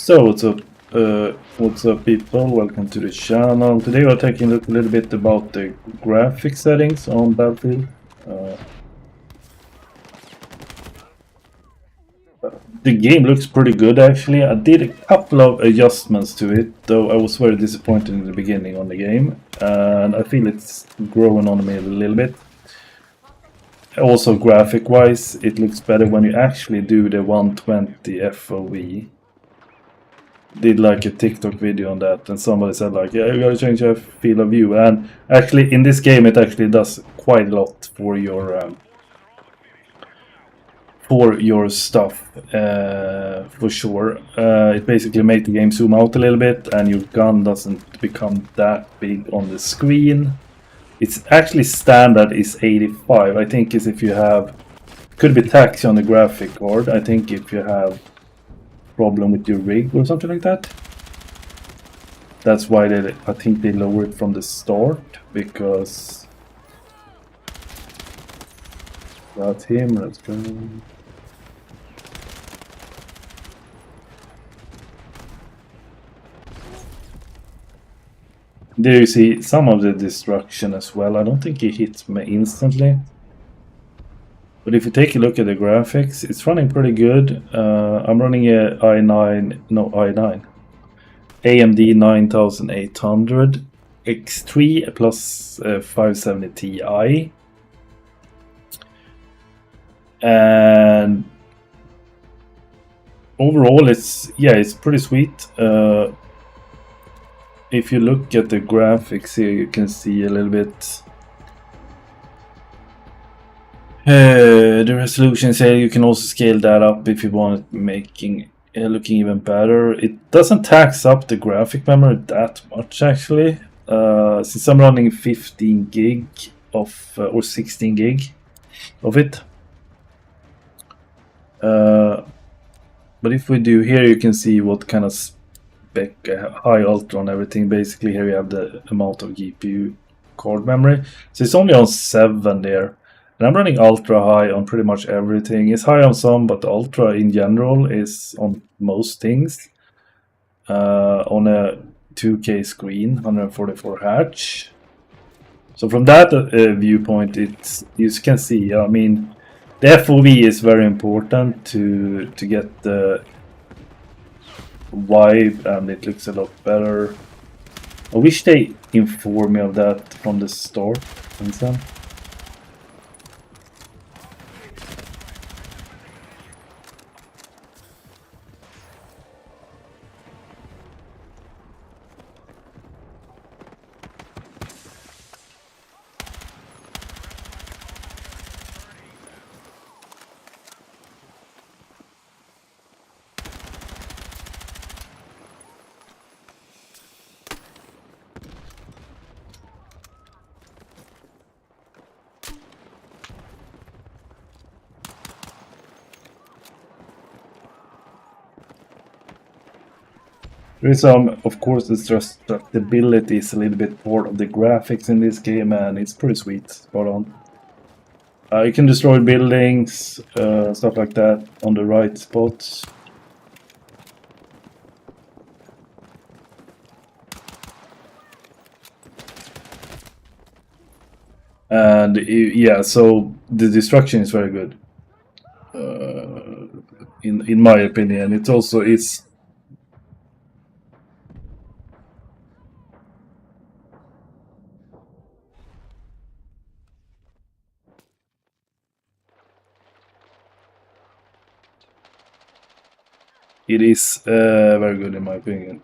So what's up people, welcome to the channel. Today we're taking a look a little bit about the graphic settings on Battlefield. The game looks pretty good actually. I did a couple of adjustments to it, though I was very disappointed in the beginning on the game. And I feel it's growing on me a little bit. Also graphic wise, it looks better when you actually do the 120 FOV. Did like a TikTok video on that, and somebody said like, yeah, you gotta change your field of view. And actually in this game it actually does quite a lot for your stuff, for sure. It basically makes the game zoom out a little bit and your gun doesn't become that big on the screen. It's actually standard is 85. I think is if you have, could be taxi on the graphic card. I think if you have problem with your rig or something like that, that's why I think they lower it from the start, because that's him. Let's go. There you see some of the destruction as well. I don't think he hits me instantly. But if you take a look at the graphics, it's running pretty good. I'm running a i9 AMD 9800 X3 plus 570 Ti. And overall it's pretty sweet. If you look at the graphics here, you can see a little bit the resolutions here. You can also scale that up if you want it making looking even better. It doesn't tax up the graphic memory that much actually, since I'm running 15 gig of or 16 gig of it. But if we do here, you can see what kind of spec, high ultra on everything. Basically here you have the amount of GPU card memory, so it's only on 7 there. And I'm running ultra high on pretty much everything. It's high on some, but ultra in general is on most things. On a 2K screen, 144 Hz. So from that viewpoint, you can see, I mean, the FOV is very important to get the vibe, and it looks a lot better. I wish they informed me of that from the start. Understand? There is some, of course, the destructibility is a little bit part of the graphics in this game, and it's pretty sweet, spot on. You can destroy buildings, stuff like that, on the right spots. And yeah, so the destruction is very good, in my opinion. It also is. It is very good in my opinion.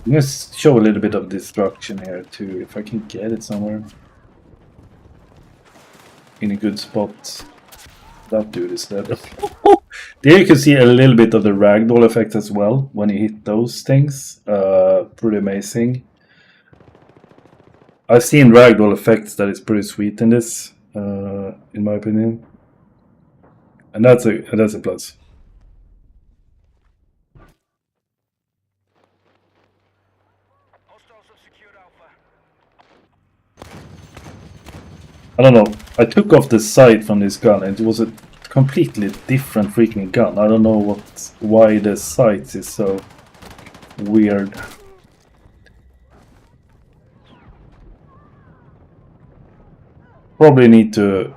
I'm gonna show a little bit of destruction here too, if I can get it somewhere in a good spot. That dude is dead. There you can see a little bit of the ragdoll effect as well when you hit those things. Pretty amazing. I've seen ragdoll effects that is pretty sweet in this, in my opinion, and that's a plus. I don't know. I took off the sight from this gun, and it was a completely different freaking gun. I don't know why the sight is so weird. Probably need to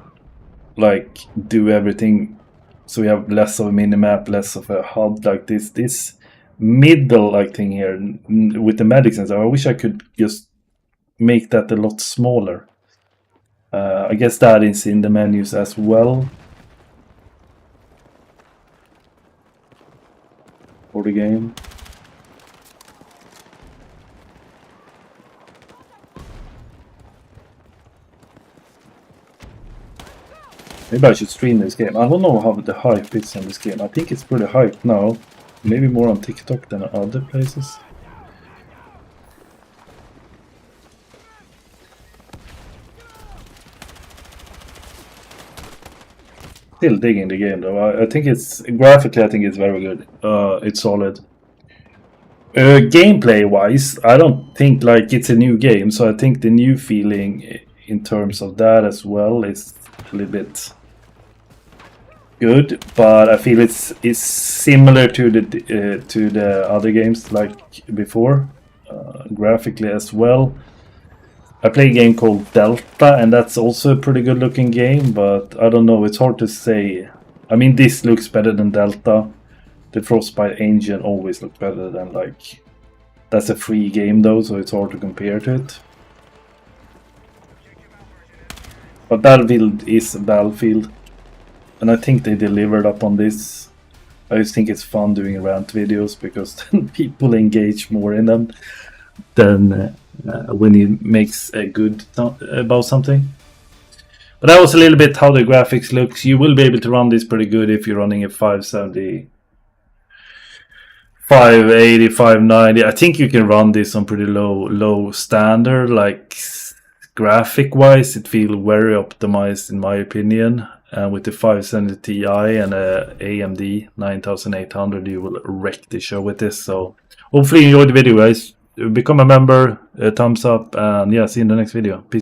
like do everything so we have less of a minimap, less of a HUD like this. This middle like thing here with the medic sensor, I wish I could just make that a lot smaller. I guess that is in the menus as well for the game. Maybe I should stream this game. I don't know how the hype is on this game. I think it's pretty hyped now. Maybe more on TikTok than other places. Still digging the game though. I think it's graphically, I think it's very good. It's solid. Gameplay wise, I don't think like it's a new game, so I think the new feeling in terms of that as well is a little bit good, but I feel it's similar to the other games like before, graphically as well. I play a game called Delta, and that's also a pretty good looking game, but I don't know, it's hard to say. I mean, this looks better than Delta. The Frostbite engine always looks better than, like, that's a free game though, so it's hard to compare to it. But Battlefield is Battlefield, and I think they delivered up on this. I just think it's fun doing rant videos because then people engage more in them than when he makes a good about something. But that was a little bit how the graphics looks. You will be able to run this pretty good if you're running a 570, 580, 590. I think you can run this on pretty low standard. Like graphic wise, it feels very optimized in my opinion. And with the 570 Ti and a AMD 9800, you will wreck the show with this. So hopefully you enjoyed the video, guys. Become a member, thumbs up, and yeah, see you in the next video. Peace.